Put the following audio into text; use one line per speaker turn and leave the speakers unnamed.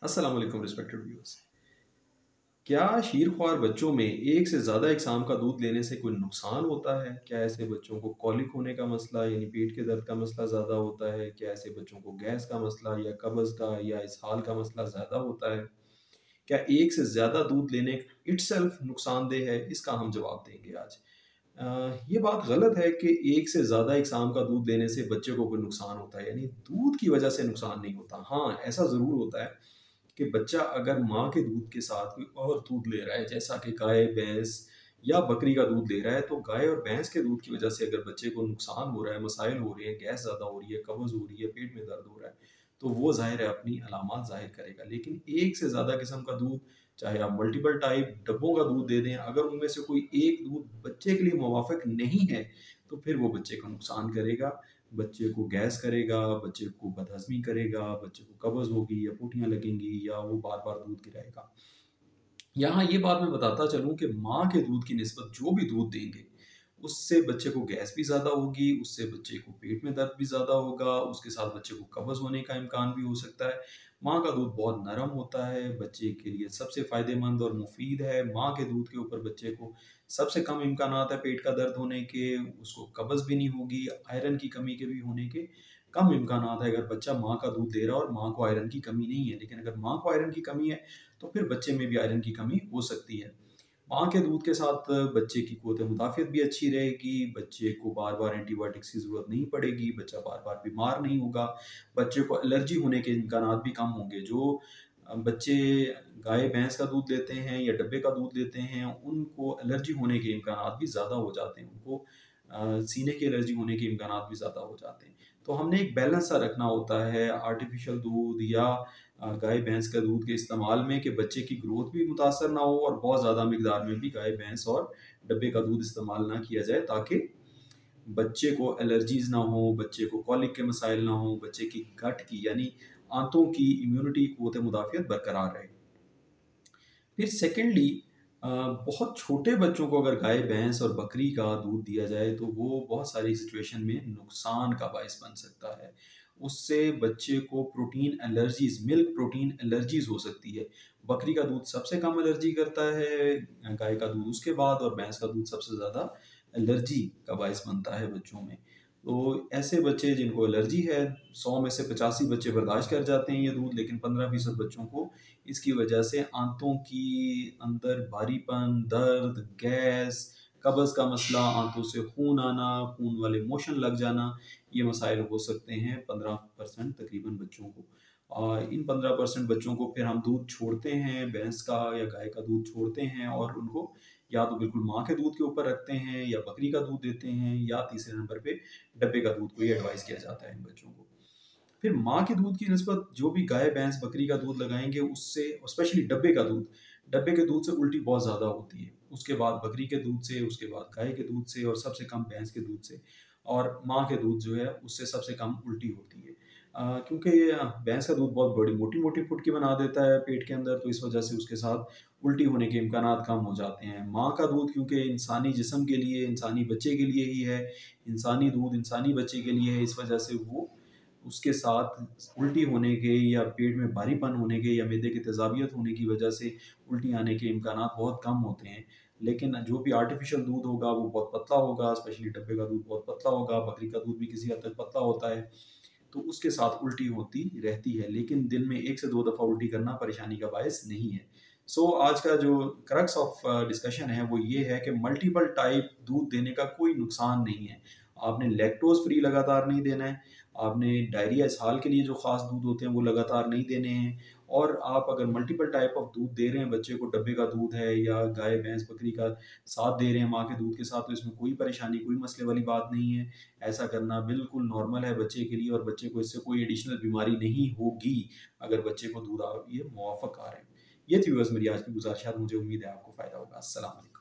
अस्सलाम वालेकुम respected viewers. क्या शीरख्वार बच्चों में एक से ज़्यादा इकसाम का दूध लेने से कोई नुकसान होता है? क्या ऐसे बच्चों को कॉलिक होने का मसला यानी पेट के दर्द का मसला ज़्यादा होता है? क्या ऐसे बच्चों को गैस का मसला या कब्ज़ का या इसहाल का मसला ज़्यादा होता है? क्या एक से ज़्यादा दूध लेने इटसेल्फ नुकसानदेह है? इसका हम जवाब देंगे आज। ये बात गलत है कि एक से ज़्यादा इकसाम का दूध लेने से बच्चे को कोई नुकसान होता है, यानी दूध की वजह से नुकसान नहीं होता। हाँ, ऐसा ज़रूर होता है कि बच्चा अगर माँ के दूध के साथ कोई और दूध ले रहा है, जैसा कि गाय, भैंस या बकरी का दूध ले रहा है, तो गाय और भैंस के दूध की वजह से अगर बच्चे को नुकसान हो रहा है, मसाइल हो रहे हैं, गैस ज़्यादा हो रही है, कब्ज़ हो रही है, पेट में दर्द हो रहा है, तो वो ज़ाहिर है अपनी अलामात ज़ाहिर करेगा। लेकिन एक से ज़्यादा किस्म का दूध, चाहे आप मल्टीपल टाइप डब्बों का दूध दे दें, अगर उनमें से कोई एक दूध बच्चे के लिए मुवाफ़िक नहीं है, तो फिर वो बच्चे को नुकसान करेगा। बच्चे को गैस करेगा, बच्चे को बदहज़मी करेगा, बच्चे को कब्ज़ होगी या पोटियाँ लगेंगी या वो बार-बार दूध गिराएगा। यहाँ ये बात मैं बताता चलूँ कि माँ के दूध की निस्बत जो भी दूध देंगे, उससे बच्चे को गैस भी ज़्यादा होगी, उससे बच्चे को पेट में दर्द भी ज़्यादा होगा, उसके साथ बच्चे को कब्ज़ होने का इम्कान भी हो सकता है। माँ का दूध बहुत नरम होता है, बच्चे के लिए सबसे फ़ायदेमंद और मुफ़ीद है। माँ के दूध के ऊपर बच्चे को सबसे कम इम्कानात है पेट का दर्द होने के, उसको कब्ज़ भी नहीं होगी, आयरन की कमी के भी होने के कम इम्कानात है अगर बच्चा माँ का दूध दे रहा है और माँ को आयरन की कमी नहीं है। लेकिन अगर माँ को आयरन की कमी है, तो फिर बच्चे में भी आयरन की कमी हो सकती है। माँ के दूध के साथ बच्चे की क़ुव्वत मुदाफ़ियत भी अच्छी रहेगी, बच्चे को बार-बार एंटीबायोटिक्स की ज़रूरत नहीं पड़ेगी, बच्चा बार-बार बीमार नहीं होगा, बच्चे को एलर्जी होने के इम्कानात भी कम होंगे। जो बच्चे गाय-भैंस का दूध लेते हैं या डब्बे का दूध लेते हैं, उनको एलर्जी होने के इम्कानात भी ज़्यादा हो जाते हैं। उनको सीने की एलर्जी होने के इम्कानात भी ज़्यादा हो जाते हैं। तो हमने एक बैलेंस सा रखना होता है आर्टिफ़िशियल दूध या गाय-भैंस का दूध के इस्तेमाल में कि बच्चे की ग्रोथ भी मुतासर ना हो और बहुत ज़्यादा मिकदार में भी गाय-भैंस और डब्बे का दूध इस्तेमाल ना किया जाए, ताकि बच्चे को एलर्जीज़ ना हो, बच्चे को कॉलिक के मसाइल ना हो, बच्चे की गट की यानी आंतों की इम्यूनिटी क़ुव्वत मुदाफ़ियत बरकरार रहे। फिर सेकेंडली बहुत छोटे बच्चों को अगर गाय, भैंस और बकरी का दूध दिया जाए, तो वो बहुत सारी सिचुएशन में नुकसान का बायस बन सकता है। उससे बच्चे को protein allergies, milk protein allergies हो सकती है। बकरी का दूध सबसे कम एलर्जी करता है, गाय का दूध उसके बाद और भैंस का दूध सबसे ज़्यादा एलर्जी का बायस बनता है बच्चों में। तो ऐसे बच्चे जिनको एलर्जी है, 100 में से 85 बच्चे बर्दाश्त कर जाते हैं ये दूध, लेकिन 15% बच्चों को इसकी वजह से आंतों की अंदर भारीपन, दर्द, गैस, कब्ज़ का मसला, आंतों से खून आना, खून वाले मोशन लग जाना, ये मसाइल हो सकते हैं 15% तकरीबन बच्चों को। इन 15% बच्चों को फिर हम दूध छोड़ते हैं, भैंस का या गाय का दूध छोड़ते हैं और उनको या तो बिल्कुल माँ के दूध के ऊपर रखते हैं या बकरी का दूध देते हैं या तीसरे नंबर पे डब्बे का दूध को ही एडवाइस किया जाता है इन बच्चों को। फिर माँ के दूध की निस्बत जो भी गाय, भैंस, बकरी का दूध लगाएँगे, उससे स्पेशली डब्बे के दूध से उल्टी बहुत ज़्यादा होती है। उसके बाद बकरी के दूध से, उसके बाद गाय के दूध से और सबसे कम भैंस के दूध से, और माँ के दूध जो है उससे सबसे कम उल्टी होती है। क्योंकि भैंस का दूध बहुत बड़ी मोटी-मोटी फुटकी बना देता है पेट के अंदर, तो इस वजह से उसके साथ उल्टी होने के इम्कानात कम हो जाते हैं। माँ का दूध क्योंकि इंसानी जिस्म के लिए, इंसानी बच्चे के लिए ही है, इंसानी दूध इंसानी बच्चे के लिए है, इस वजह से वो उसके साथ उल्टी होने के या पेट में भारीपन होने के या मैदे की तेज़ाबियत होने की वजह से उल्टी आने के इम्कानात बहुत कम होते हैं। लेकिन जो भी आर्टिफ़िशियल दूध होगा वो बहुत पतला होगा, स्पेशली डब्बे का दूध बहुत पतला होगा, बकरी का दूध भी किसी हद तक पतला होता है, तो उसके साथ उल्टी होती रहती है। लेकिन दिन में 1 से 2 दफ़ा उल्टी करना परेशानी का बायस नहीं है। आज का जो क्रक्स ऑफ डिस्कशन है वो ये है कि मल्टीपल टाइप दूध देने का कोई नुकसान नहीं है। आपने लैक्टोज़ फ्री लगातार नहीं देना है, आपने डायरिया इसहाल के लिए जो ख़ास दूध होते हैं वो लगातार नहीं देने हैं, और आप अगर मल्टीपल टाइप ऑफ दूध दे रहे हैं बच्चे को, डब्बे का दूध है या गाय, भैंस, बकरी का साथ दे रहे हैं माँ के दूध के साथ, तो इसमें कोई परेशानी, कोई मसले वाली बात नहीं है। ऐसा करना बिल्कुल नॉर्मल है बच्चे के लिए और बच्चे को इससे कोई एडिशनल बीमारी नहीं होगी अगर बच्चे को दूध ये मुवाफ़क़ आ रहे हैं। ये थी बस मेरी आज की गुज़ारिशात, मुझे उम्मीद है आपको फ़ायदा होगा। अस्सलाम वालेकुम।